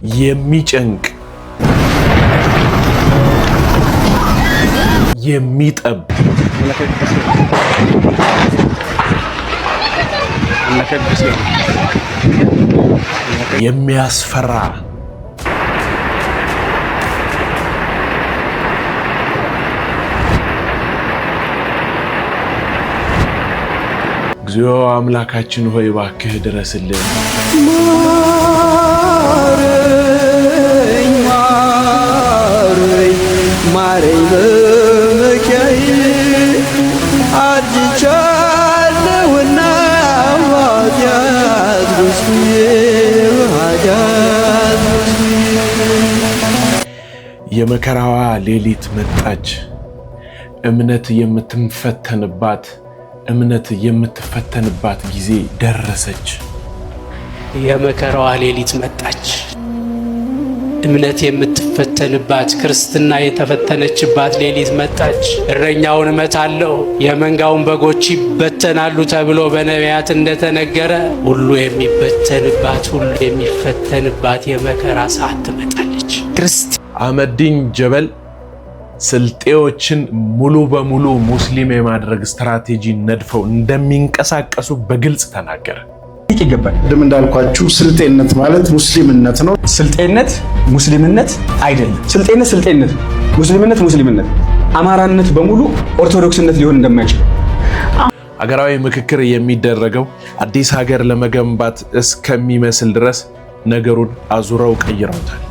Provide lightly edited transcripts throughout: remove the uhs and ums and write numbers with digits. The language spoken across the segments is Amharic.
የሚጨንቅ የሚጠብ የሚያስፈራ እግዚኦ አምላካችን ሆይ እባክህ ድረስልን። ማረኝ በመኪያዬ አርጅቻለሁና ኃጢአት በዝቶኝ የመከራዋ ሌሊት መጣች። እምነት የምትፈተንባት ጊዜ ደረሰች። የመከራዋ ሌሊት መጣች። እምነት የምትፈተንባት ክርስትና የተፈተነችባት ሌሊት መጣች። እረኛውን እመታለሁ የመንጋውን በጎች ይበተናሉ ተብሎ በነቢያት እንደተነገረ ሁሉ የሚፈተንባት የመከራ ሰዓት ትመጣለች። አህመዲን ጀበል ስልጤዎችን ሙሉ በሙሉ ሙስሊም የማድረግ ስትራቴጂ ነድፈው እንደሚንቀሳቀሱ በግልጽ ተናገረ። ይገባል። እንደም እንዳልኳችሁ ስልጤነት ማለት ሙስሊምነት ነው። ስልጤነት ሙስሊምነት አይደለም። ስልጤነት ሙስሊምነት፣ አማራነት በሙሉ ኦርቶዶክስነት ሊሆን እንደማይችል ሀገራዊ ምክክር የሚደረገው አዲስ ሀገር ለመገንባት እስከሚመስል ድረስ ነገሩን አዙረው ቀይረውታል።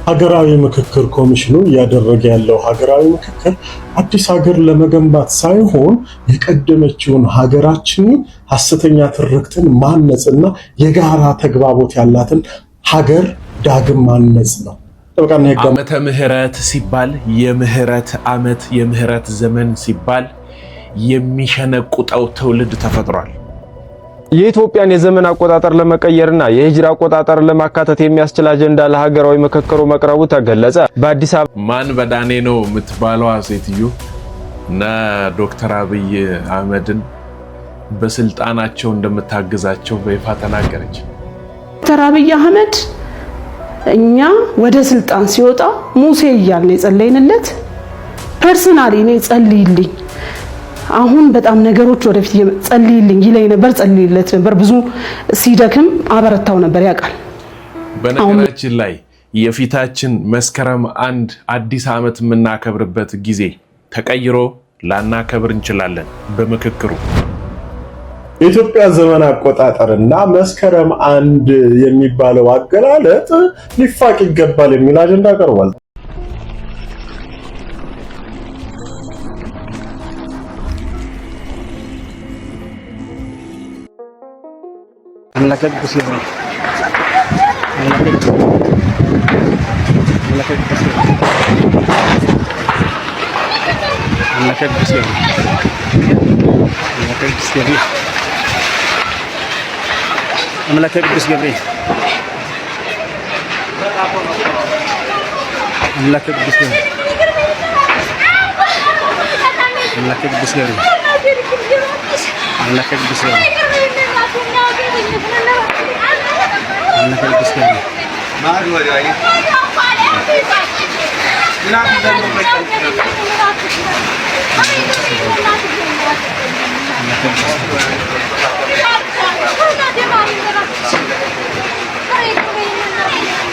ሀገራዊ ምክክር ኮሚሽኑ እያደረገ ያለው ሀገራዊ ምክክር አዲስ ሀገር ለመገንባት ሳይሆን የቀደመችውን ሀገራችንን ሐሰተኛ ትርክትን ማነጽና የጋራ ተግባቦት ያላትን ሀገር ዳግም ማነጽ ነው። ዓመተ ምህረት ሲባል የምህረት ዓመት የምህረት ዘመን ሲባል የሚሸነቁጠው ትውልድ ተፈጥሯል። የኢትዮጵያን የዘመን አቆጣጠር ለመቀየርና የሂጅራ አቆጣጠር ለማካተት የሚያስችል አጀንዳ ለሀገራዊ ምክክሩ መቅረቡ ተገለጸ። በአዲስ አበባ ማን በዳኔ ነው የምትባለው ሴትዮ እና ዶክተር አብይ አህመድን በስልጣናቸው እንደምታግዛቸው በይፋ ተናገረች። ዶክተር አብይ አህመድ እኛ ወደ ስልጣን ሲወጣ ሙሴ እያልን የጸለይንለት ፐርሰናሊ ነው ጸልይልኝ አሁን በጣም ነገሮች ወደፊት ጸልይልኝ ይለኝ ነበር፣ ጸልይለት ነበር። ብዙ ሲደክም አበረታው ነበር ያውቃል። በነገራችን ላይ የፊታችን መስከረም 1 አዲስ ዓመት የምናከብርበት ጊዜ ተቀይሮ ላናከብር እንችላለን። በምክክሩ የኢትዮጵያ ዘመን አቆጣጠርና መስከረም 1 የሚባለው አገላለጥ ሊፋቅ ይገባል የሚል አጀንዳ ቀርቧል። አምላከ ቅዱስ ገብርኤል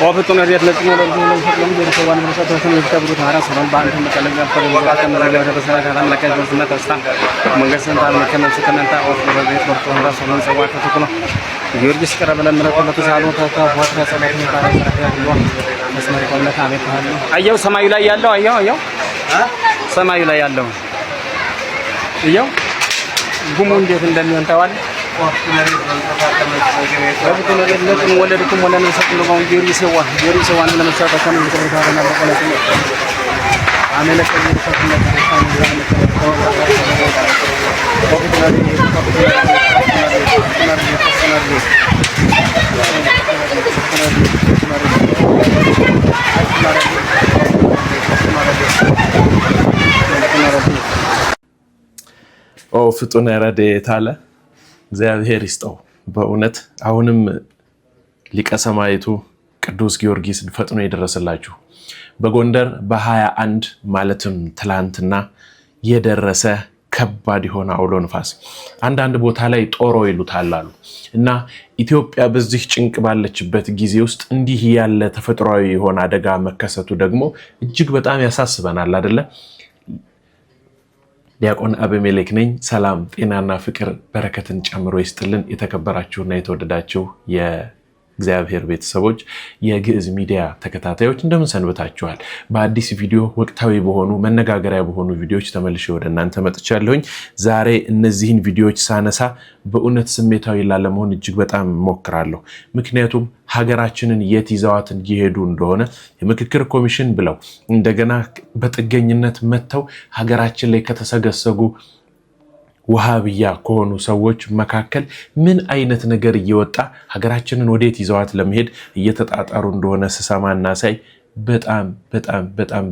ወፍጡን ረድኤት ለጽኑ ለጽኑ ለጽኑ ለሰዋን መሰጠቱ ተብሩት አራስ ነው ባንተ መቀለኛ ፈረንዛ ተመረገ ተበሰራ ታላቀ ዘንስና ተስታ መንገስን ታልመከነስ ከነንታ ወፍ ረድኤት ወርቶ ራስ ነው ሰዋ ተተኩሎ ጊዮርጊስ ቀረበ ለምረቱ ለተሳሉ ተፋፋት ተሰማት ታሪክ ያለው መስመር ቆለታ አቤት አለ አየው ሰማዩ ላይ ያለው አየው ሰማዩ ላይ ያለው አየው ጉሙ እንዴት እንደሚሆን ታዋል ወፍጡን ረድኤት ለጽኑ ወለድኩም ወለን ሰጥን ነው ጊዮርጊስ ዋን ለመሳታ ከምን ተበታና በቀለቱ አመለከ ይፈትና ፍጡን ረድኤት አለ። እግዚአብሔር ይስጠው በእውነት አሁንም ሊቀ ሰማዕቱ ቅዱስ ጊዮርጊስ ፈጥኖ ይደረስላችሁ። በጎንደር በ21 ማለትም ትላንትና የደረሰ ከባድ የሆነ አውሎ ንፋስ አንዳንድ ቦታ ላይ ጦሮ ይሉታል አሉ እና ኢትዮጵያ በዚህ ጭንቅ ባለችበት ጊዜ ውስጥ እንዲህ ያለ ተፈጥሯዊ የሆነ አደጋ መከሰቱ ደግሞ እጅግ በጣም ያሳስበናል አይደለ? ዲያቆን አቤሜሌክ ነኝ። ሰላም ጤናና ፍቅር በረከትን ጨምሮ ይስጥልን። የተከበራችሁና የተወደዳችሁ የእግዚአብሔር ቤተሰቦች የግዕዝ ሚዲያ ተከታታዮች እንደምን ሰንብታችኋል? በአዲስ ቪዲዮ ወቅታዊ በሆኑ መነጋገሪያ በሆኑ ቪዲዮዎች ተመልሼ ወደ እናንተ መጥቻለሁኝ። ዛሬ እነዚህን ቪዲዮዎች ሳነሳ በእውነት ስሜታዊ ላለመሆን እጅግ በጣም ሞክራለሁ። ምክንያቱም ሀገራችንን የት ይዘዋት እየሄዱ እንደሆነ የምክክር ኮሚሽን ብለው እንደገና በጥገኝነት መጥተው ሀገራችን ላይ ከተሰገሰጉ ወሃብያ ከሆኑ ሰዎች መካከል ምን አይነት ነገር እየወጣ ሀገራችንን ወዴት ይዘዋት ለመሄድ እየተጣጣሩ እንደሆነ ስሰማና ሳይ በጣም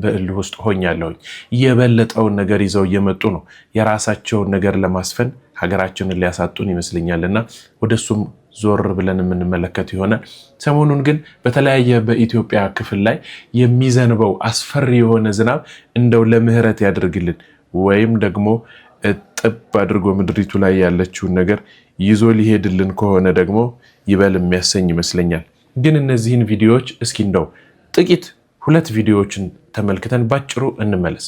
በእልህ ውስጥ ሆኛለሁኝ። የበለጠውን ነገር ይዘው እየመጡ ነው። የራሳቸውን ነገር ለማስፈን ሀገራችንን ሊያሳጡን ይመስለኛልና ወደሱም ዞር ብለን የምንመለከት ይሆናል። ሰሞኑን ግን በተለያየ በኢትዮጵያ ክፍል ላይ የሚዘንበው አስፈሪ የሆነ ዝናብ እንደው ለምህረት ያደርግልን ወይም ደግሞ ጥብ አድርጎ ምድሪቱ ላይ ያለችውን ነገር ይዞ ሊሄድልን ከሆነ ደግሞ ይበል የሚያሰኝ ይመስለኛል። ግን እነዚህን ቪዲዮዎች እስኪ እንደው ጥቂት 2 ቪዲዮዎችን ተመልክተን ባጭሩ እንመለስ።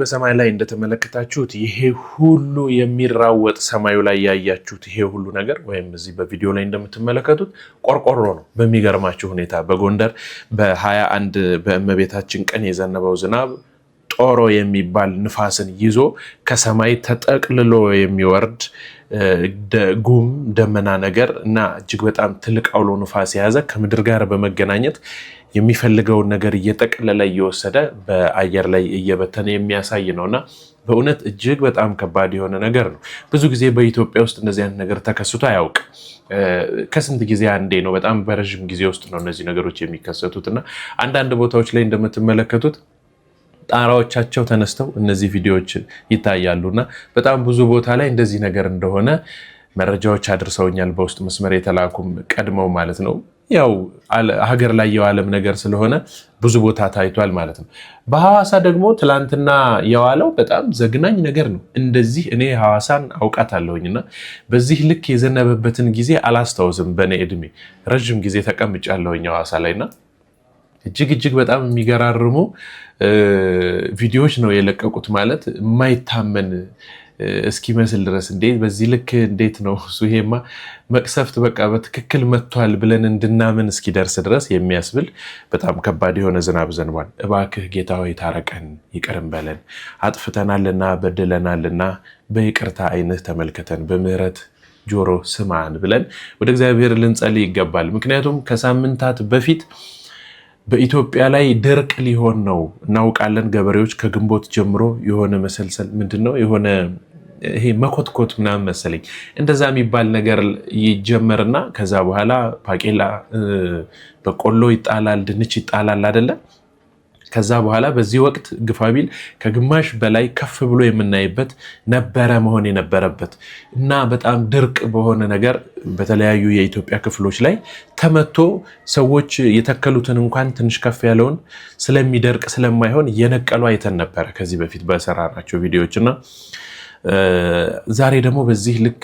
በሰማይ ላይ እንደተመለከታችሁት ይሄ ሁሉ የሚራወጥ ሰማዩ ላይ ያያችሁት ይሄ ሁሉ ነገር ወይም እዚህ በቪዲዮ ላይ እንደምትመለከቱት ቆርቆሮ ነው። በሚገርማችሁ ሁኔታ በጎንደር በ21 በእመቤታችን ቀን የዘነበው ዝናብ ጦሮ የሚባል ንፋስን ይዞ ከሰማይ ተጠቅልሎ የሚወርድ ጉም ደመና ነገር እና እጅግ በጣም ትልቅ አውሎ ንፋስ የያዘ ከምድር ጋር በመገናኘት የሚፈልገውን ነገር እየጠቀለለ እየወሰደ በአየር ላይ እየበተነ የሚያሳይ ነውና በእውነት እጅግ በጣም ከባድ የሆነ ነገር ነው። ብዙ ጊዜ በኢትዮጵያ ውስጥ እንደዚህ አይነት ነገር ተከስቶ አያውቅም። ከስንት ጊዜ አንዴ ነው። በጣም በረዥም ጊዜ ውስጥ ነው እነዚህ ነገሮች የሚከሰቱትና አንዳንድ ቦታዎች ላይ እንደምትመለከቱት ጣራዎቻቸው ተነስተው እነዚህ ቪዲዮዎች ይታያሉና በጣም ብዙ ቦታ ላይ እንደዚህ ነገር እንደሆነ መረጃዎች አድርሰውኛል። በውስጥ መስመር የተላኩም ቀድመው ማለት ነው። ያው ሀገር ላይ የዋለም ነገር ስለሆነ ብዙ ቦታ ታይቷል ማለት ነው። በሐዋሳ ደግሞ ትላንትና የዋለው በጣም ዘግናኝ ነገር ነው። እንደዚህ እኔ ሐዋሳን አውቃታለሁኝና በዚህ ልክ የዘነበበትን ጊዜ አላስታውስም። በእኔ እድሜ ረዥም ጊዜ ተቀምጫለሁኝ ሐዋሳ ላይና እጅግ በጣም የሚገራርሙ ቪዲዮዎች ነው የለቀቁት። ማለት የማይታመን እስኪመስል ድረስ እንዴት በዚህ ልክ እንዴት ነው እሱ ይሄማ መቅሰፍት በቃ በትክክል መጥቷል ብለን እንድናምን እስኪደርስ ድረስ የሚያስብል በጣም ከባድ የሆነ ዝናብ ዘንቧል። እባክህ ጌታ ሆይ ታረቀን፣ ይቅርም በለን፣ አጥፍተናልና በድለናልና በይቅርታ ዓይንህ ተመልከተን፣ በምህረት ጆሮ ስማን ብለን ወደ እግዚአብሔር ልንጸልይ ይገባል። ምክንያቱም ከሳምንታት በፊት በኢትዮጵያ ላይ ድርቅ ሊሆን ነው እናውቃለን። ገበሬዎች ከግንቦት ጀምሮ የሆነ መሰልሰል ምንድነው የሆነ ይሄ መኮትኮት ምናምን መሰለኝ እንደዛ የሚባል ነገር ይጀመርና ከዛ በኋላ ባቄላ በቆሎ ይጣላል፣ ድንች ይጣላል አይደለ? ከዛ በኋላ በዚህ ወቅት ግፋቢል ከግማሽ በላይ ከፍ ብሎ የምናይበት ነበረ መሆን የነበረበት እና በጣም ድርቅ በሆነ ነገር በተለያዩ የኢትዮጵያ ክፍሎች ላይ ተመቶ ሰዎች የተከሉትን እንኳን ትንሽ ከፍ ያለውን ስለሚደርቅ ስለማይሆን እየነቀሉ አይተን ነበረ ከዚህ በፊት በሰራናቸው ቪዲዮዎች እና ዛሬ ደግሞ በዚህ ልክ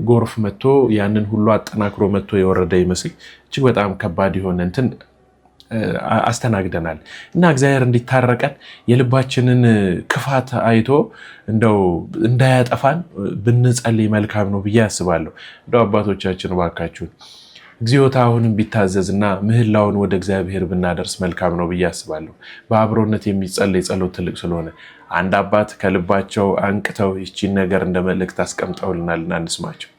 ጎርፍ መጥቶ ያንን ሁሉ አጠናክሮ መጥቶ የወረደ ይመስል እጅግ በጣም ከባድ የሆነ እንትን አስተናግደናል እና እግዚአብሔር እንዲታረቀን የልባችንን ክፋት አይቶ እንደው እንዳያጠፋን ብንጸልይ መልካም ነው ብዬ አስባለሁ። እንደው አባቶቻችን ባካችሁን እግዚኦታ አሁንም ቢታዘዝና ምህላውን ወደ እግዚአብሔር ብናደርስ መልካም ነው ብዬ አስባለሁ። በአብሮነት የሚጸለይ ጸሎት ትልቅ ስለሆነ አንድ አባት ከልባቸው አንቅተው ይቺን ነገር እንደ መልእክት አስቀምጠውልናልና እንስማቸው።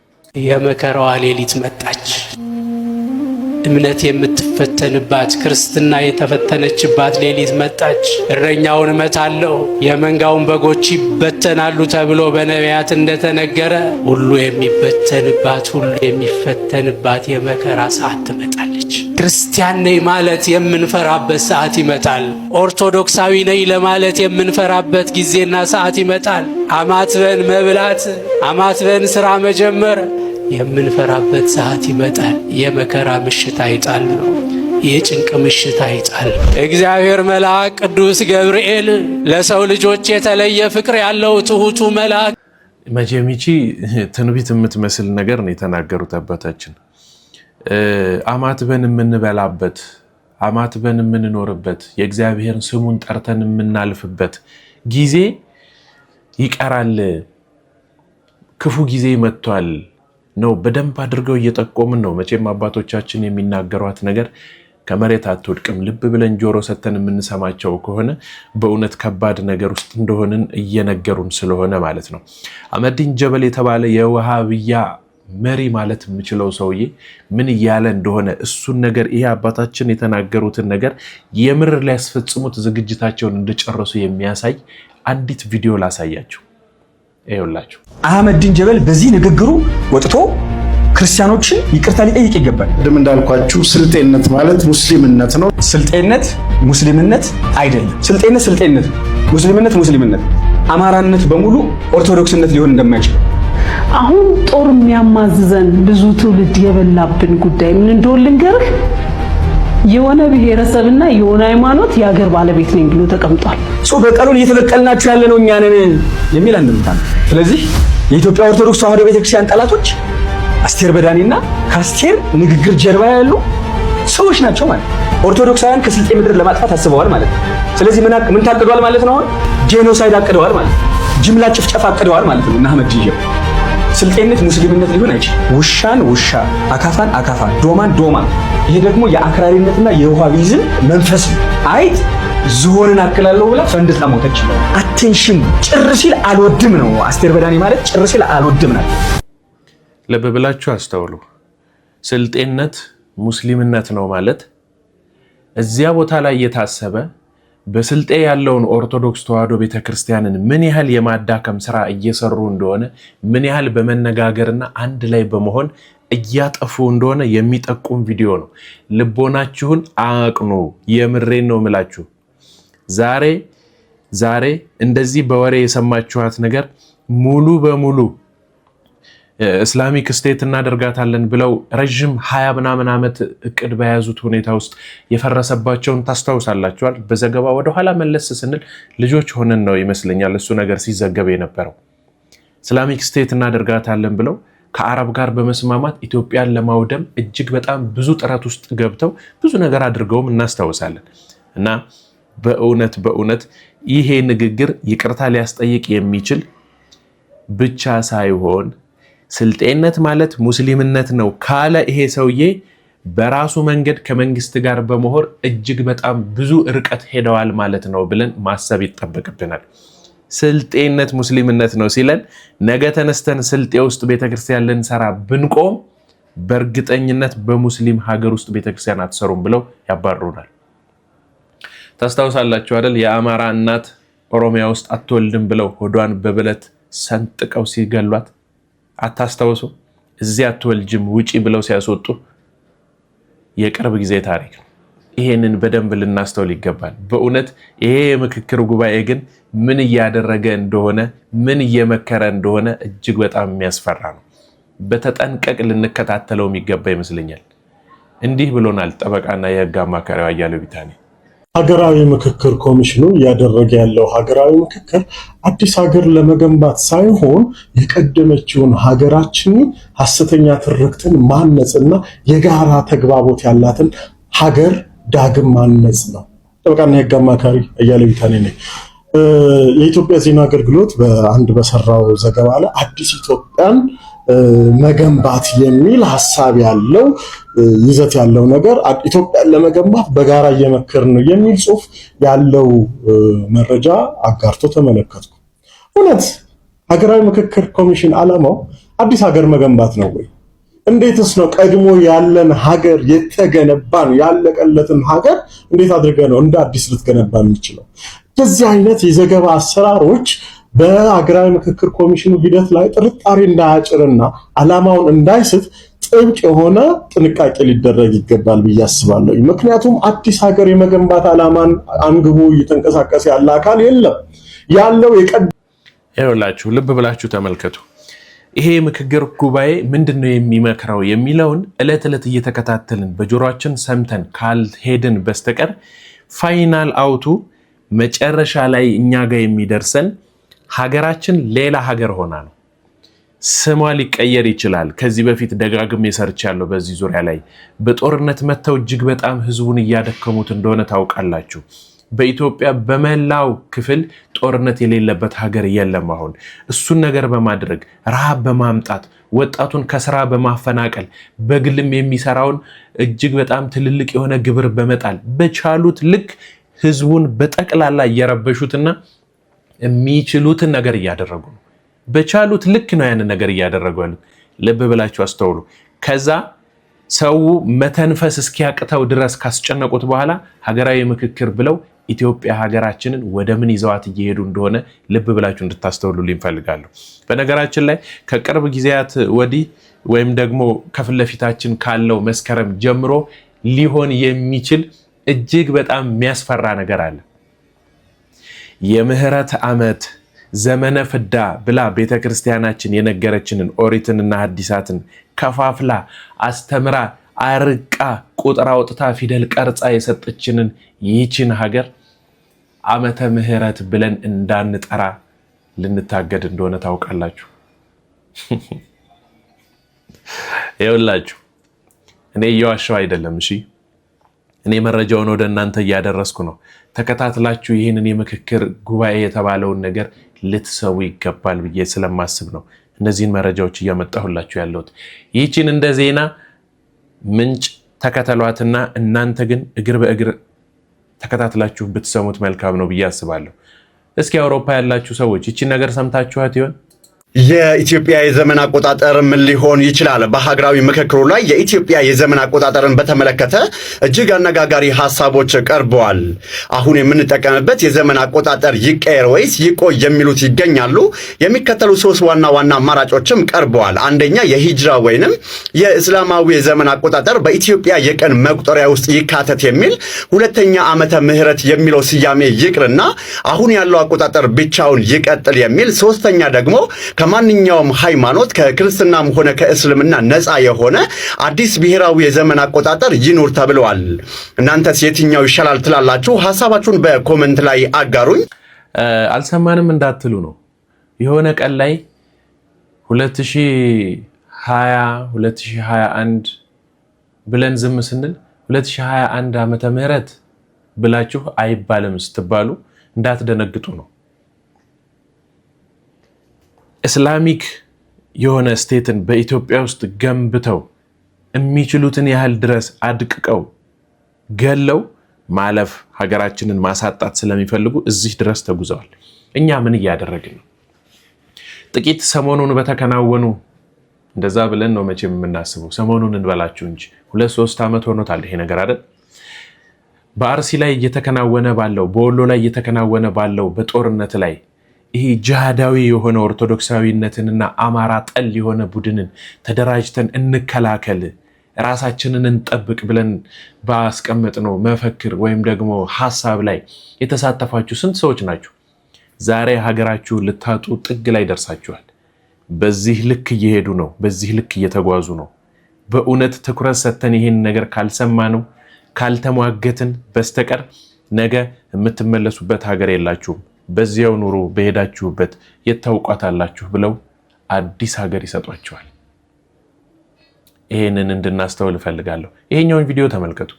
የመከራዋ ሌሊት መጣች። እምነት የምትፈተንባት ክርስትና የተፈተነችባት ሌሊት መጣች። እረኛውን እመታለሁ የመንጋውን በጎች ይበተናሉ ተብሎ በነቢያት እንደተነገረ ሁሉ የሚበተንባት ሁሉ የሚፈተንባት የመከራ ሰዓት ትመጣለች። ክርስቲያን ነኝ ማለት የምንፈራበት ሰዓት ይመጣል። ኦርቶዶክሳዊ ነኝ ለማለት የምንፈራበት ጊዜና ሰዓት ይመጣል። አማትበን መብላት፣ አማትበን ስራ መጀመር የምንፈራበት ሰዓት ይመጣል። የመከራ ምሽት አይጣል ነው። የጭንቅ ምሽት አይጣል። እግዚአብሔር መልአክ ቅዱስ ገብርኤል ለሰው ልጆች የተለየ ፍቅር ያለው ትሁቱ መልአክ። መቼሚቺ ትንቢት የምትመስል ነገር ነው የተናገሩት አባታችን። አማትበን የምንበላበት፣ አማትበን የምንኖርበት፣ የእግዚአብሔርን ስሙን ጠርተን የምናልፍበት ጊዜ ይቀራል። ክፉ ጊዜ መጥቷል ነው በደንብ አድርገው እየጠቆምን ነው። መቼም አባቶቻችን የሚናገሯት ነገር ከመሬት አትወድቅም። ልብ ብለን ጆሮ ሰተን የምንሰማቸው ከሆነ በእውነት ከባድ ነገር ውስጥ እንደሆንን እየነገሩን ስለሆነ ማለት ነው። አህመዲን ጀበል የተባለ የውሃብያ መሪ ማለት የምችለው ሰውዬ ምን እያለ እንደሆነ እሱን ነገር ይሄ አባታችን የተናገሩትን ነገር የምር ሊያስፈጽሙት ዝግጅታቸውን እንደጨረሱ የሚያሳይ አንዲት ቪዲዮ ላሳያችሁ። ይኸውላችሁ አህመዲን ጀበል በዚህ ንግግሩ ወጥቶ ክርስቲያኖችን ይቅርታ ሊጠይቅ ይገባል። ቅድም እንዳልኳችሁ ስልጤነት ማለት ሙስሊምነት ነው። ስልጤነት ሙስሊምነት አይደለም። ስልጤነት ስልጤነት፣ ሙስሊምነት ሙስሊምነት፣ አማራነት በሙሉ ኦርቶዶክስነት ሊሆን እንደማይችል አሁን ጦር የሚያማዝዘን ብዙ ትውልድ የበላብን ጉዳይ ምን እንደሆነ ልንገርህ። የሆነ ብሔረሰብና የሆነ ሃይማኖት የሀገር ባለቤት ነኝ ብሎ ተቀምጧል። በቀሉን እየተበቀልናችሁ ያለ ነው እኛ ነን የሚል አንድምታ ነው። ስለዚህ የኢትዮጵያ ኦርቶዶክስ ተዋሕዶ ቤተክርስቲያን ጠላቶች አስቴር በዳኔና ከአስቴር ንግግር ጀርባ ያሉ ሰዎች ናቸው ማለት ነው። ኦርቶዶክሳውያን ከስልጤ ምድር ለማጥፋት አስበዋል ማለት ነው። ስለዚህ ምን ታቅደዋል ማለት ነው? አሁን ጄኖሳይድ አቅደዋል ማለት ነው። ጅምላ ጭፍጨፋ አቅደዋል ማለት ነው። እና አህመዲን ጀበል ስልጤነት ሙስሊምነት ሊሆን አይችልም። ውሻን ውሻ፣ አካፋን አካፋ፣ ዶማን ዶማ። ይሄ ደግሞ የአክራሪነትና የውሃቢዝም መንፈስ ነው። አይጥ ዝሆንን አክላለሁ ብላ ፈንድታ ሞተች። አቴንሽን ጭር ሲል አልወድም ነው። አስቴር በዳኔ ማለት ጭር ሲል አልወድም ናት። ልብ ብላችሁ አስተውሉ። ስልጤነት ሙስሊምነት ነው ማለት እዚያ ቦታ ላይ የታሰበ በስልጤ ያለውን ኦርቶዶክስ ተዋሕዶ ቤተክርስቲያንን ምን ያህል የማዳከም ስራ እየሰሩ እንደሆነ፣ ምን ያህል በመነጋገርና አንድ ላይ በመሆን እያጠፉ እንደሆነ የሚጠቁም ቪዲዮ ነው። ልቦናችሁን አቅኑ። የምሬን ነው ምላችሁ። ዛሬ እንደዚህ በወሬ የሰማችኋት ነገር ሙሉ በሙሉ እስላሚክ ስቴት እናደርጋታለን ብለው ረጅም 20 ምናምን ዓመት እቅድ በያዙት ሁኔታ ውስጥ የፈረሰባቸውን ታስታውሳላችኋል። በዘገባ ወደኋላ መለስ ስንል ልጆች ሆነን ነው ይመስለኛል እሱ ነገር ሲዘገብ የነበረው። እስላሚክ ስቴት እናደርጋታለን ብለው ከአረብ ጋር በመስማማት ኢትዮጵያን ለማውደም እጅግ በጣም ብዙ ጥረት ውስጥ ገብተው ብዙ ነገር አድርገውም እናስታውሳለን። እና በእውነት ይሄ ንግግር ይቅርታ ሊያስጠይቅ የሚችል ብቻ ሳይሆን ስልጤነት ማለት ሙስሊምነት ነው ካለ ይሄ ሰውዬ በራሱ መንገድ ከመንግስት ጋር በመሆን እጅግ በጣም ብዙ ርቀት ሄደዋል ማለት ነው ብለን ማሰብ ይጠበቅብናል። ስልጤነት ሙስሊምነት ነው ሲለን ነገ ተነስተን ስልጤ ውስጥ ቤተክርስቲያን ልንሰራ ብንቆም በእርግጠኝነት በሙስሊም ሀገር ውስጥ ቤተክርስቲያን አትሰሩም ብለው ያባርሩናል። ታስታውሳላችሁ አይደል? የአማራ እናት ኦሮሚያ ውስጥ አትወልድም ብለው ሆዷን በብለት ሰንጥቀው ሲገሏት አታስታውሱ? እዚህ አትወልጅም ውጪ ብለው ሲያስወጡ የቅርብ ጊዜ ታሪክ ነው። ይሄንን በደንብ ልናስተውል ይገባል። በእውነት ይሄ የምክክር ጉባኤ ግን ምን እያደረገ እንደሆነ ምን እየመከረ እንደሆነ እጅግ በጣም የሚያስፈራ ነው። በተጠንቀቅ ልንከታተለው የሚገባ ይመስለኛል። እንዲህ ብሎናል ጠበቃና የህግ አማካሪው አያሌው ቢታኔ። ሀገራዊ ምክክር ኮሚሽኑ እያደረገ ያለው ሀገራዊ ምክክር አዲስ ሀገር ለመገንባት ሳይሆን የቀደመችውን ሀገራችንን ሐሰተኛ ትርክትን ማነጽና የጋራ ተግባቦት ያላትን ሀገር ዳግም ማነጽ ነው። ጠበቃና የህግ አማካሪ አያሌው ቢታኔ ነኝ። የኢትዮጵያ ዜና አገልግሎት በአንድ በሰራው ዘገባ ላይ አዲስ ኢትዮጵያን መገንባት የሚል ሐሳብ ያለው ይዘት ያለው ነገር ኢትዮጵያን ለመገንባት በጋራ እየመከርን ነው የሚል ጽሑፍ ያለው መረጃ አጋርቶ ተመለከትኩ። እውነት ሀገራዊ ምክክር ኮሚሽን ዓላማው አዲስ ሀገር መገንባት ነው ወይ? እንዴትስ ነው ቀድሞ ያለን ሀገር የተገነባን ያለቀለትን ሀገር እንዴት አድርገህ ነው እንደ አዲስ ልትገነባ የምችለው? እንደዚህ አይነት የዘገባ አሰራሮች በሀገራዊ ምክክር ኮሚሽኑ ሂደት ላይ ጥርጣሬ እንዳያጭርና ዓላማውን እንዳይስት ጥብቅ የሆነ ጥንቃቄ ሊደረግ ይገባል ብዬ አስባለሁ። ምክንያቱም አዲስ ሀገር የመገንባት ዓላማን አንግቦ እየተንቀሳቀሰ ያለ አካል የለም ያለው ይኸውላችሁ ልብ ብላችሁ ተመልከቱ። ይሄ ምክክር ጉባኤ ምንድነው የሚመክረው የሚለውን ዕለት ዕለት እየተከታተልን በጆሮአችን ሰምተን ካልሄድን በስተቀር ፋይናል አውቱ መጨረሻ ላይ እኛ ጋር የሚደርሰን ሀገራችን ሌላ ሀገር ሆና ነው። ስሟ ሊቀየር ይችላል። ከዚህ በፊት ደጋግሜ ሰርቻለሁ በዚህ ዙሪያ ላይ በጦርነት መተው እጅግ በጣም ህዝቡን እያደከሙት እንደሆነ ታውቃላችሁ። በኢትዮጵያ በመላው ክፍል ጦርነት የሌለበት ሀገር የለም። አሁን እሱን ነገር በማድረግ ረሃብ በማምጣት ወጣቱን ከስራ በማፈናቀል በግልም የሚሰራውን እጅግ በጣም ትልልቅ የሆነ ግብር በመጣል በቻሉት ልክ ህዝቡን በጠቅላላ እየረበሹትና የሚችሉትን ነገር እያደረጉ ነው። በቻሉት ልክ ነው ያንን ነገር እያደረጉ ያሉት። ልብ ብላችሁ አስተውሉ። ከዛ ሰው መተንፈስ እስኪያቅተው ድረስ ካስጨነቁት በኋላ ሀገራዊ ምክክር ብለው ኢትዮጵያ ሀገራችንን ወደ ምን ይዘዋት እየሄዱ እንደሆነ ልብ ብላችሁ እንድታስተውሉልኝ እፈልጋለሁ። በነገራችን ላይ ከቅርብ ጊዜያት ወዲህ ወይም ደግሞ ከፊት ለፊታችን ካለው መስከረም ጀምሮ ሊሆን የሚችል እጅግ በጣም የሚያስፈራ ነገር አለ። የምህረት ዓመት ዘመነ ፍዳ ብላ ቤተክርስቲያናችን የነገረችንን ኦሪትንና ሐዲሳትን ከፋፍላ አስተምራ አርቃ ቁጥር አውጥታ ፊደል ቀርጻ የሰጠችንን ይህችን ሀገር ዓመተ ምህረት ብለን እንዳንጠራ ልንታገድ እንደሆነ ታውቃላችሁ። ይኸውላችሁ እኔ እየዋሻው አይደለም። እሺ እኔ መረጃውን ወደ እናንተ እያደረስኩ ነው። ተከታትላችሁ ይህንን የምክክር ጉባኤ የተባለውን ነገር ልትሰው ይገባል ብዬ ስለማስብ ነው እነዚህን መረጃዎች እያመጣሁላችሁ ያለሁት። ይህችን እንደ ዜና ምንጭ ተከተሏትና እናንተ ግን እግር በእግር ተከታትላችሁ ብትሰሙት መልካም ነው ብዬ አስባለሁ። እስኪ አውሮፓ ያላችሁ ሰዎች ይህችን ነገር ሰምታችኋት ይሆን? የኢትዮጵያ የዘመን አቆጣጠር ምን ሊሆን ይችላል? በሀገራዊ ምክክሩ ላይ የኢትዮጵያ የዘመን አቆጣጠርን በተመለከተ እጅግ አነጋጋሪ ሀሳቦች ቀርበዋል። አሁን የምንጠቀምበት የዘመን አቆጣጠር ይቀየር ወይስ ይቆይ የሚሉት ይገኛሉ። የሚከተሉ ሶስት ዋና ዋና አማራጮችም ቀርበዋል። አንደኛ የሂጅራ ወይንም የእስላማዊ የዘመን አቆጣጠር በኢትዮጵያ የቀን መቁጠሪያ ውስጥ ይካተት የሚል፣ ሁለተኛ ዓመተ ምህረት የሚለው ስያሜ ይቅርና አሁን ያለው አቆጣጠር ብቻውን ይቀጥል የሚል፣ ሶስተኛ ደግሞ ከማንኛውም ሃይማኖት ከክርስትናም ሆነ ከእስልምና ነፃ የሆነ አዲስ ብሔራዊ የዘመን አቆጣጠር ይኑር ተብለዋል። እናንተስ የትኛው ይሻላል ትላላችሁ? ሐሳባችሁን በኮመንት ላይ አጋሩኝ። አልሰማንም እንዳትሉ ነው። የሆነ ቀን ላይ 2020 2021 ብለን ዝም ስንል 2021 ዓመተ ምህረት ብላችሁ አይባልም ስትባሉ እንዳትደነግጡ ነው። እስላሚክ የሆነ ስቴትን በኢትዮጵያ ውስጥ ገንብተው የሚችሉትን ያህል ድረስ አድቅቀው ገለው ማለፍ ሀገራችንን ማሳጣት ስለሚፈልጉ እዚህ ድረስ ተጉዘዋል። እኛ ምን እያደረግን ነው? ጥቂት ሰሞኑን በተከናወኑ እንደዛ ብለን ነው መቼም የምናስበው። ሰሞኑን እንበላችሁ እንጂ 2-3 ዓመት ሆኖታል ይሄ ነገር አይደል? በአርሲ ላይ እየተከናወነ ባለው፣ በወሎ ላይ እየተከናወነ ባለው በጦርነት ላይ ይሄ ጅሃዳዊ የሆነ ኦርቶዶክሳዊነትንና አማራ ጠል የሆነ ቡድንን ተደራጅተን እንከላከል፣ ራሳችንን እንጠብቅ ብለን ባስቀመጥነው መፈክር ወይም ደግሞ ሐሳብ ላይ የተሳተፋችሁ ስንት ሰዎች ናችሁ? ዛሬ ሀገራችሁ ልታጡ ጥግ ላይ ደርሳችኋል። በዚህ ልክ እየሄዱ ነው። በዚህ ልክ እየተጓዙ ነው። በእውነት ትኩረት ሰጥተን ይህን ነገር ካልሰማነው ካልተሟገትን በስተቀር ነገ የምትመለሱበት ሀገር የላችሁም። በዚያው ኑሮ በሄዳችሁበት የታውቋታላችሁ ብለው አዲስ ሀገር ይሰጧቸዋል። ይሄንን እንድናስተውል እፈልጋለሁ። ይሄኛውን ቪዲዮ ተመልከቱ።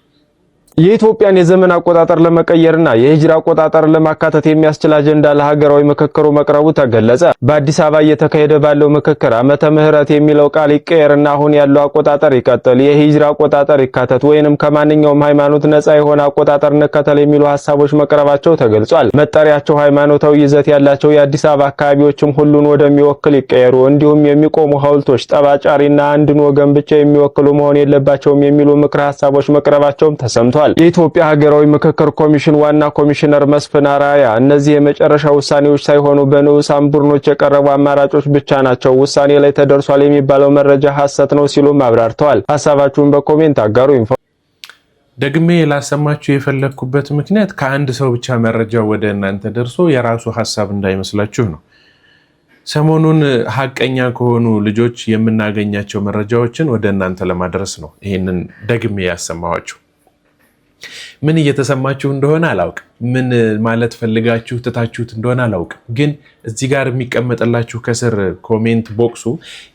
የኢትዮጵያን የዘመን አቆጣጠር ለመቀየርና የሂጅራ አቆጣጠር ለማካተት የሚያስችል አጀንዳ ለሀገራዊ ምክክሩ መቅረቡ ተገለጸ። በአዲስ አበባ እየተካሄደ ባለው ምክክር ዓመተ ምህረት የሚለው ቃል ይቀየርና አሁን ያለው አቆጣጠር ይቀጥል፣ የሂጅራ አቆጣጠር ይካተት ወይንም ከማንኛውም ሃይማኖት ነፃ የሆነ አቆጣጠር እንከተል የሚሉ ሐሳቦች መቅረባቸው ተገልጿል። መጠሪያቸው ሃይማኖታዊ ይዘት ያላቸው የአዲስ አበባ አካባቢዎችም ሁሉን ወደሚወክል ይቀየሩ፣ እንዲሁም የሚቆሙ ሐውልቶች ጠባጫሪና አንድን ወገን ብቻ የሚወክሉ መሆን የለባቸውም የሚሉ ምክረ ሐሳቦች መቅረባቸውም ተሰምቷል። የኢትዮጵያ ሀገራዊ ምክክር ኮሚሽን ዋና ኮሚሽነር መስፍን አራያ እነዚህ የመጨረሻ ውሳኔዎች ሳይሆኑ በንዑሳን ቡድኖች የቀረቡ አማራጮች ብቻ ናቸው፣ ውሳኔ ላይ ተደርሷል የሚባለው መረጃ ሐሰት ነው ሲሉ አብራርተዋል። ሐሳባችሁን በኮሜንት አጋሩ። ደግሜ ላሰማችሁ የፈለኩበት ምክንያት ከአንድ ሰው ብቻ መረጃው ወደ እናንተ ደርሶ የራሱ ሐሳብ እንዳይመስላችሁ ነው። ሰሞኑን ሐቀኛ ከሆኑ ልጆች የምናገኛቸው መረጃዎችን ወደ እናንተ ለማድረስ ነው ይሄንን ደግሜ ያሰማዋችሁ። ምን እየተሰማችሁ እንደሆነ አላውቅም። ምን ማለት ፈልጋችሁ ትታችሁት እንደሆነ አላውቅም። ግን እዚህ ጋር የሚቀመጥላችሁ ከስር ኮሜንት ቦክሱ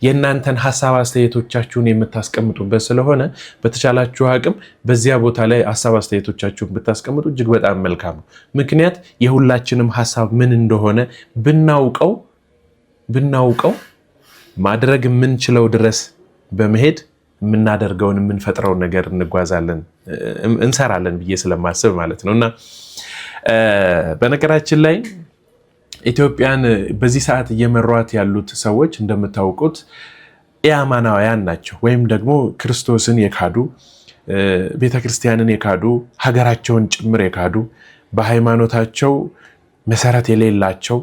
የእናንተን ሐሳብ አስተያየቶቻችሁን የምታስቀምጡበት ስለሆነ በተቻላችሁ አቅም በዚያ ቦታ ላይ ሐሳብ አስተያየቶቻችሁን ብታስቀምጡ እጅግ በጣም መልካም ነው። ምክንያት የሁላችንም ሐሳብ ምን እንደሆነ ብናውቀው ማድረግ የምንችለው ድረስ በመሄድ የምናደርገውን የምንፈጥረውን ነገር እንሰራለን ብዬ ስለማስብ ማለት ነው። እና በነገራችን ላይ ኢትዮጵያን በዚህ ሰዓት እየመሯት ያሉት ሰዎች እንደምታውቁት ኢአማናውያን ናቸው፣ ወይም ደግሞ ክርስቶስን የካዱ ቤተክርስቲያንን የካዱ ሀገራቸውን ጭምር የካዱ በሃይማኖታቸው መሰረት የሌላቸው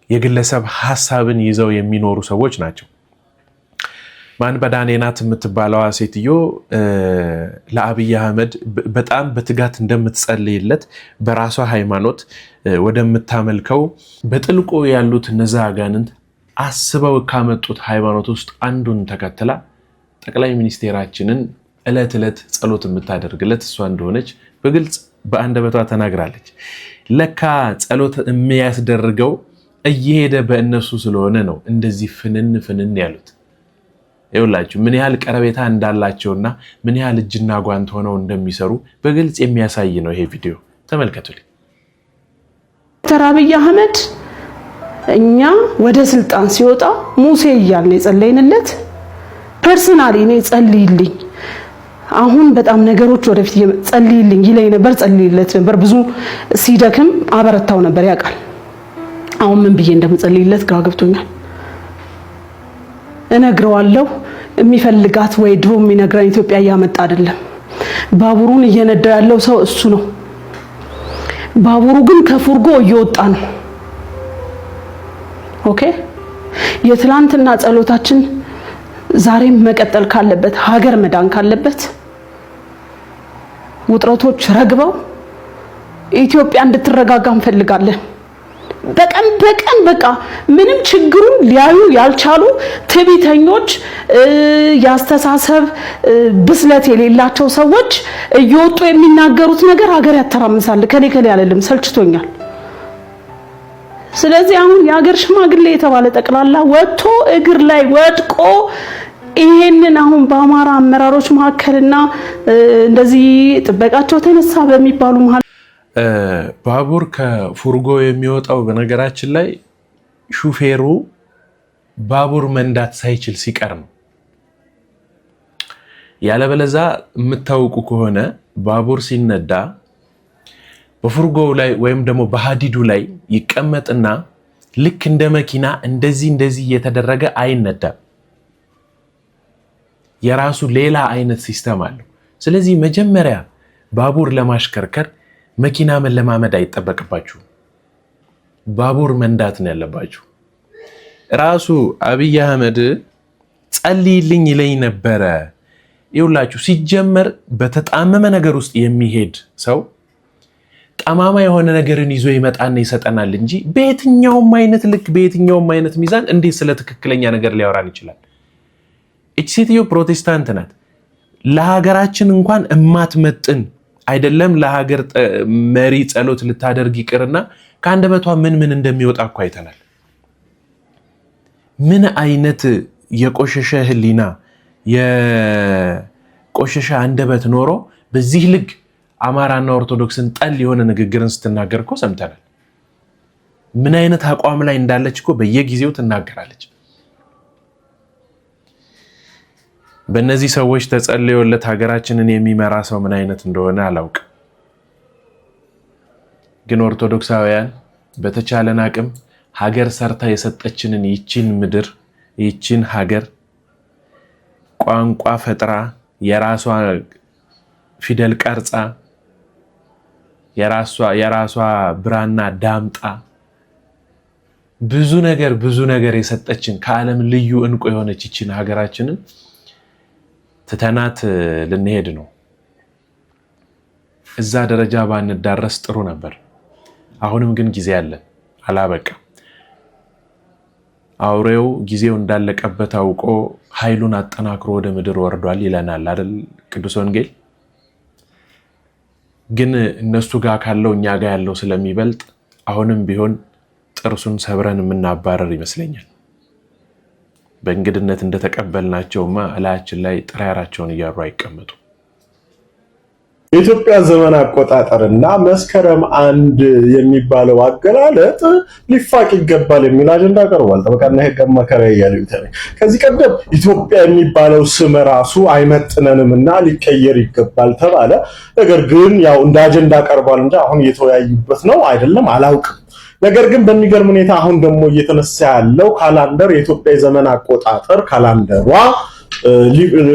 የግለሰብ ሐሳብን ይዘው የሚኖሩ ሰዎች ናቸው። ማንበዳኔ ናት የምትባለዋ ሴትዮ ለአብይ አህመድ በጣም በትጋት እንደምትጸልይለት በራሷ ሃይማኖት ወደምታመልከው በጥልቁ ያሉት እነዛ አጋንንት አስበው ካመጡት ሃይማኖት ውስጥ አንዱን ተከትላ ጠቅላይ ሚኒስቴራችንን ዕለት ዕለት ጸሎት የምታደርግለት እሷ እንደሆነች በግልጽ በአንደበቷ ተናግራለች። ለካ ጸሎት የሚያስደርገው እየሄደ በእነሱ ስለሆነ ነው እንደዚህ ፍንን ያሉት። ይኸውላችሁ ምን ያህል ቀረቤታ እንዳላቸውና ምን ያህል እጅና ጓንት ሆነው እንደሚሰሩ በግልጽ የሚያሳይ ነው ይሄ ቪዲዮ። ተመልከቱልኝ። ዶክተር አብይ አህመድ እኛ ወደ ስልጣን ሲወጣ ሙሴ እያልን የጸለይንለት ፐርሰናሊ ነው ጸልይልኝ፣ አሁን በጣም ነገሮች ወደፊት ጸልይልኝ ይለኝ ነበር፣ ጸልይለት ነበር። ብዙ ሲደክም አበረታው ነበር ያውቃል። አሁን ምን ብዬ እንደምጸልይለት ግራ ገብቶኛል። እነግረዋለሁ የሚፈልጋት ወይ ድሮ የሚነግረን ኢትዮጵያ እያመጣ አይደለም። ባቡሩን እየነዳ ያለው ሰው እሱ ነው። ባቡሩ ግን ከፉርጎ እየወጣ ነው። ኦኬ፣ የትላንትና ጸሎታችን ዛሬም መቀጠል ካለበት፣ ሀገር መዳን ካለበት፣ ውጥረቶች ረግበው ኢትዮጵያ እንድትረጋጋ እንፈልጋለን። በቀን በቃ ምንም ችግሩን ሊያዩ ያልቻሉ ትዕቢተኞች፣ ያስተሳሰብ ብስለት የሌላቸው ሰዎች እየወጡ የሚናገሩት ነገር ሀገር ያተራምሳል። ከኔ አይደለም፣ ሰልችቶኛል። ስለዚህ አሁን የሀገር ሽማግሌ የተባለ ጠቅላላ ወጥቶ እግር ላይ ወድቆ ይሄንን አሁን በአማራ አመራሮች መካከልና እንደዚህ ጥበቃቸው ተነሳ በሚባሉ መሃል ባቡር ከፉርጎ የሚወጣው በነገራችን ላይ ሹፌሩ ባቡር መንዳት ሳይችል ሲቀር ነው። ያለበለዛ የምታውቁ ከሆነ ባቡር ሲነዳ በፉርጎው ላይ ወይም ደግሞ በሃዲዱ ላይ ይቀመጥና ልክ እንደ መኪና እንደዚህ እየተደረገ አይነዳም። የራሱ ሌላ አይነት ሲስተም አለው። ስለዚህ መጀመሪያ ባቡር ለማሽከርከር መኪና መለማመድ አይጠበቅባችሁ፣ ባቡር መንዳት ነው ያለባችሁ። ራሱ አብይ አህመድ ጸልይልኝ ይለኝ ነበረ። ይውላችሁ ሲጀመር በተጣመመ ነገር ውስጥ የሚሄድ ሰው ጠማማ የሆነ ነገርን ይዞ ይመጣና ይሰጠናል እንጂ በየትኛውም አይነት ልክ በየትኛውም አይነት ሚዛን እንዴት ስለ ትክክለኛ ነገር ሊያወራን ይችላል? እቺ ሴትዮ ፕሮቴስታንት ናት። ለሀገራችን እንኳን እማትመጥን አይደለም ለሀገር መሪ ጸሎት ልታደርግ ይቅርና ከአንደበቷ ምን እንደሚወጣ እኮ አይተናል። ምን አይነት የቆሸሸ ህሊና የቆሸሸ አንደበት ኖሮ በዚህ ልክ አማራና ኦርቶዶክስን ጠል የሆነ ንግግርን ስትናገር እኮ ሰምተናል። ምን አይነት አቋም ላይ እንዳለች እኮ በየጊዜው ትናገራለች። በእነዚህ ሰዎች ተጸልዮለት ሀገራችንን የሚመራ ሰው ምን አይነት እንደሆነ አላውቅም። ግን ኦርቶዶክሳውያን በተቻለን አቅም ሀገር ሰርታ የሰጠችንን ይቺን ምድር ይቺን ሀገር ቋንቋ ፈጥራ የራሷ ፊደል ቀርጻ የራሷ ብራና ዳምጣ ብዙ ነገር የሰጠችን ከዓለም ልዩ እንቁ የሆነች ይቺን ሀገራችንን ትተናት ልንሄድ ነው። እዛ ደረጃ ባንዳረስ ጥሩ ነበር። አሁንም ግን ጊዜ አለን፣ አላበቃም። አውሬው ጊዜው እንዳለቀበት አውቆ ኃይሉን አጠናክሮ ወደ ምድር ወርዷል ይለናል አይደል ቅዱስ ወንጌል። ግን እነሱ ጋር ካለው እኛ ጋር ያለው ስለሚበልጥ አሁንም ቢሆን ጥርሱን ሰብረን የምናባረር ይመስለኛል። በእንግድነት እንደተቀበልናቸውማ እላያችን ላይ ጥራራቸውን እያሩ አይቀመጡ። የኢትዮጵያ ዘመን አቆጣጠርና መስከረም 1 የሚባለው አገላለጥ ሊፋቅ ይገባል የሚል አጀንዳ ቀርቧል። ጠበቃና የሕግ አማካሪ እያሉ ከዚህ ቀደም ኢትዮጵያ የሚባለው ስም ራሱ አይመጥነንምና ሊቀየር ይገባል ተባለ። ነገር ግን ያው እንደ አጀንዳ ቀርቧል እንጂ አሁን እየተወያዩበት ነው አይደለም አላውቅም። ነገር ግን በሚገርም ሁኔታ አሁን ደግሞ እየተነሳ ያለው ካላንደር የኢትዮጵያ የዘመን አቆጣጠር ካላንደሯ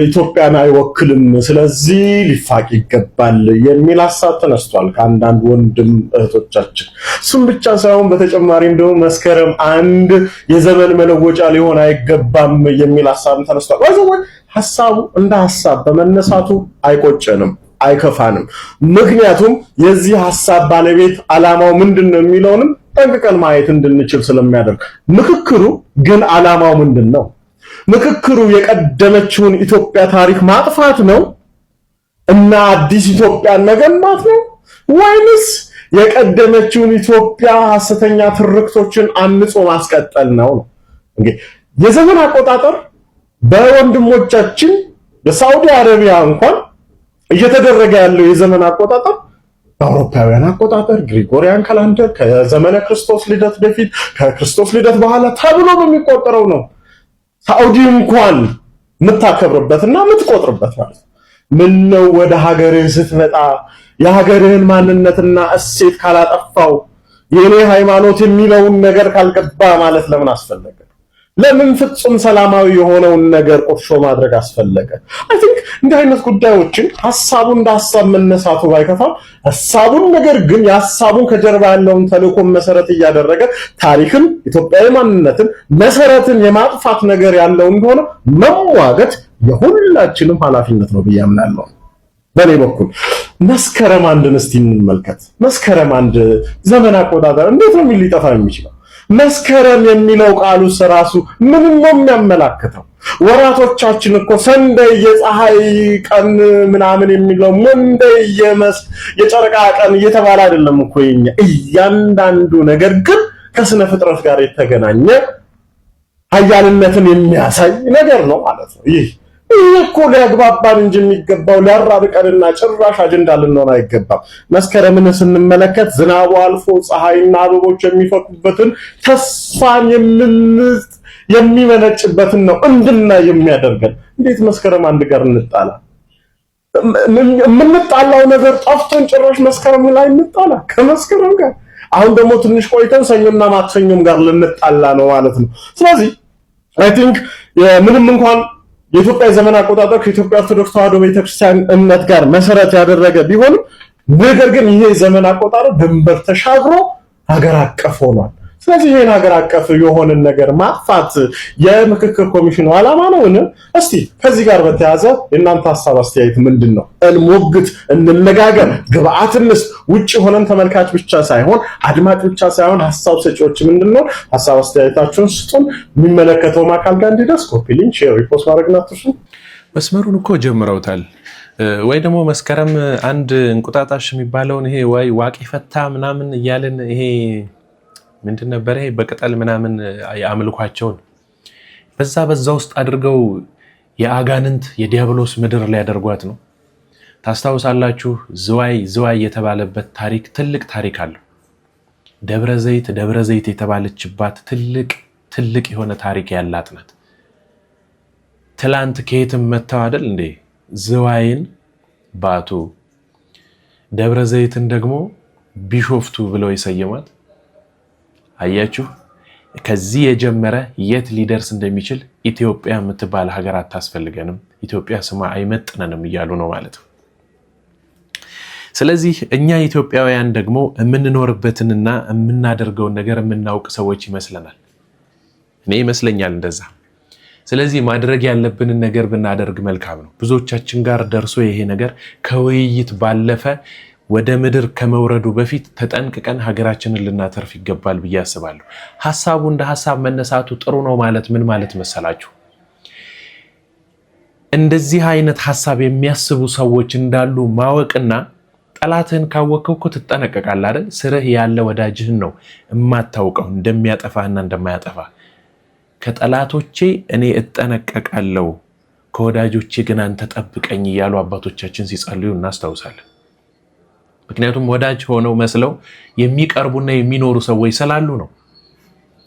ኢትዮጵያን አይወክልም፣ ስለዚህ ሊፋቅ ይገባል የሚል ሐሳብ ተነስቷል ከአንዳንድ ወንድም እህቶቻችን። እሱም ብቻ ሳይሆን በተጨማሪም ደግሞ መስከረም 1 የዘመን መለወጫ ሊሆን አይገባም የሚል ሐሳብ ተነስቷል። ወይዘው ሐሳቡ እንደ ሐሳብ በመነሳቱ አይቆጨንም፣ አይከፋንም። ምክንያቱም የዚህ ሐሳብ ባለቤት ዓላማው ምንድነው የሚለውንም ጠንቅቀን ማየት እንድንችል ስለሚያደርግ። ምክክሩ ግን ዓላማው ምንድነው? ምክክሩ የቀደመችውን ኢትዮጵያ ታሪክ ማጥፋት ነው እና አዲስ ኢትዮጵያን መገንባት ነው ወይንስ የቀደመችውን ኢትዮጵያ ሐሰተኛ ትርክቶችን አንጾ ማስቀጠል ነው? እንግዲህ የዘመን አቆጣጠር በወንድሞቻችን በሳውዲ አረቢያ እንኳን እየተደረገ ያለው የዘመን አቆጣጠር በአውሮፓውያን አቆጣጠር ግሪጎሪያን ካላንደር ከዘመነ ክርስቶስ ልደት በፊት ከክርስቶስ ልደት በኋላ ተብሎ በሚቆጠረው ነው። ሳውዲ እንኳን የምታከብርበትና የምትቆጥርበት ማለት ነው። ምን ነው ወደ ሀገርህ ስትመጣ የሀገርህን ማንነትና እሴት ካላጠፋው የኔ ሃይማኖት የሚለውን ነገር ካልገባ ማለት ለምን አስፈለገ? ለምን ፍጹም ሰላማዊ የሆነውን ነገር ቁርሾ ማድረግ አስፈለገ? አይ ቲንክ እንዲህ አይነት ጉዳዮችን ሐሳቡ እንደ ሐሳብ መነሳቱ ባይከፋም ሐሳቡን ነገር ግን የሐሳቡን ከጀርባ ያለውን ተልእኮ መሰረት እያደረገ ታሪክን፣ ኢትዮጵያዊ ማንነትን፣ መሰረትን የማጥፋት ነገር ያለው እንደሆነ መዋገት የሁላችንም ኃላፊነት ነው ብዬ አምናለሁ። በኔ በኩል መስከረም 1ን እስቲ እንመልከት። መስከረም 1 ዘመን አቆጣጠር እንዴት ነው ሊጠፋ የሚችለው? መስከረም የሚለው ቃሉ ራሱ ምን ነው የሚያመላክተው? ወራቶቻችን እኮ ሰንደይ የፀሐይ ቀን ምናምን የሚለው መንደይ የጨረቃ ቀን እየተባለ አይደለም እኮ የኛ እያንዳንዱ ነገር ግን ከስነ ፍጥረት ጋር የተገናኘ ኃያልነትን የሚያሳይ ነገር ነው ማለት ነው። ይህ እኮ ሊያግባባን እንጂ የሚገባው ሊያራርቀንና ጭራሽ አጀንዳ ልንሆን አይገባም። መስከረምን ስንመለከት ዝናቡ አልፎ ፀሐይና አበቦች የሚፈኩበትን ተስፋን የሚመነጭበትን ነው እንድናይ የሚያደርገን። እንዴት መስከረም 1 ጋር እንጣላ? የምንጣላው ነገር ጠፍቶን ጭራሽ መስከረም ላይ እንጣላ ከመስከረም ጋር። አሁን ደግሞ ትንሽ ቆይተን ሰኞና ማክሰኞም ጋር ልንጣላ ነው ማለት ነው። ስለዚህ አይ ቲንክ ምንም እንኳን የኢትዮጵያ ዘመን አቆጣጠር ከኢትዮጵያ ኦርቶዶክስ ተዋሕዶ ቤተክርስቲያን እምነት ጋር መሰረት ያደረገ ቢሆንም ነገር ግን ይሄ ዘመን አቆጣጠር ድንበር ተሻግሮ ሀገር አቀፍ ሆኗል። ስለዚህ ይሄን ሀገር አቀፍ የሆነን ነገር ማጥፋት የምክክር ኮሚሽኑ ዓላማ ነውን? እስቲ ከዚህ ጋር በተያያዘ የእናንተ ሐሳብ አስተያየት ምንድነው? እንሞግት፣ እንነጋገር፣ ግብአትንስ ውጪ ሆነን ተመልካች ብቻ ሳይሆን አድማጭ ብቻ ሳይሆን ሐሳብ ሰጪዎች ምንድነው? ሐሳብ አስተያየታችሁን ስጡን። የሚመለከተው አካል ጋር እንዲደርስ ኮፒ ሊንክ፣ ሼር፣ ሪፖስት ማድረግ አትርሱ። መስመሩን እኮ ጀምረውታል። ወይ ደግሞ መስከረም 1 እንቁጣጣሽ የሚባለውን ይሄ ወይ ዋቂ ፈታ ምናምን እያልን ይሄ ምንድን ነበር ይሄ በቅጠል ምናምን ያምልኳቸውን በዛ ውስጥ አድርገው የአጋንንት የዲያብሎስ ምድር ላይ ያደርጓት ነው። ታስታውሳላችሁ። ዝዋይ የተባለበት ታሪክ ትልቅ ታሪክ አለው። ደብረ ዘይት የተባለችባት ትልቅ የሆነ ታሪክ ያላት ናት። ትላንት ከየትም መተው አይደል እንዴ ዝዋይን ባቱ ደብረ ዘይትን ደግሞ ቢሾፍቱ ብለው ይሰየማት። አያችሁ፣ ከዚህ የጀመረ የት ሊደርስ እንደሚችል ኢትዮጵያ የምትባል ሀገር አታስፈልገንም፣ ኢትዮጵያ ስማ አይመጥነንም እያሉ ነው ማለት ነው። ስለዚህ እኛ ኢትዮጵያውያን ደግሞ የምንኖርበትንና የምናደርገውን ነገር የምናውቅ ሰዎች ይመስለናል። እኔ ይመስለኛል እንደዛ። ስለዚህ ማድረግ ያለብንን ነገር ብናደርግ መልካም ነው። ብዙዎቻችን ጋር ደርሶ ይሄ ነገር ከውይይት ባለፈ ወደ ምድር ከመውረዱ በፊት ተጠንቅቀን ሀገራችንን ልናተርፍ ይገባል ብዬ አስባለሁ። ሐሳቡ እንደ ሐሳብ መነሳቱ ጥሩ ነው ማለት ምን ማለት መሰላችሁ? እንደዚህ አይነት ሐሳብ የሚያስቡ ሰዎች እንዳሉ ማወቅና ጠላትህን ካወቅከው እኮ ትጠነቀቃለህ አይደል? ስርህ ያለ ወዳጅህን ነው የማታውቀው እንደሚያጠፋህና እንደማያጠፋ። ከጠላቶቼ እኔ እጠነቀቃለሁ ከወዳጆቼ ግን አንተ ጠብቀኝ እያሉ አባቶቻችን ሲጸልዩ እናስታውሳለን። ምክንያቱም ወዳጅ ሆነው መስለው የሚቀርቡና የሚኖሩ ሰዎች ስላሉ ነው።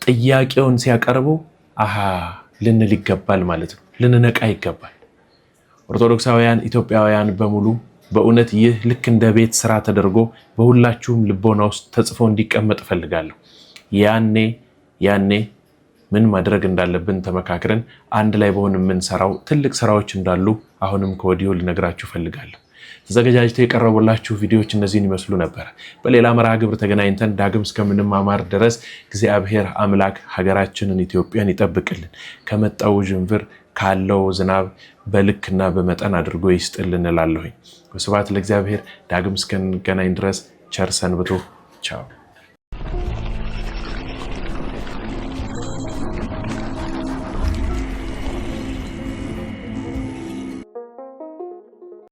ጥያቄውን ሲያቀርቡ አሃ ልንል ይገባል ማለት ነው። ልንነቃ ይገባል። ኦርቶዶክሳውያን ኢትዮጵያውያን በሙሉ በእውነት ይህ ልክ እንደ ቤት ስራ ተደርጎ በሁላችሁም ልቦና ውስጥ ተጽፎ እንዲቀመጥ እፈልጋለሁ። ያኔ ምን ማድረግ እንዳለብን ተመካክረን አንድ ላይ በሆን የምንሰራው ትልቅ ስራዎች እንዳሉ አሁንም ከወዲሁ ልነግራችሁ እፈልጋለሁ። ተዘጋጅተው የቀረቡላችሁ ቪዲዮዎች እነዚህን ይመስሉ ነበር። በሌላ መርሃ ግብር ተገናኝተን ዳግም እስከምንማማር ድረስ እግዚአብሔር አምላክ ሀገራችንን ኢትዮጵያን ይጠብቅልን። ከመጣው ዥንብር ካለው ዝናብ በልክና በመጠን አድርጎ ይስጥልን እላለሁኝ። ወስብሐት ለእግዚአብሔር። ዳግም እስከንገናኝ ድረስ ቸር ሰንብቱ። ቻው።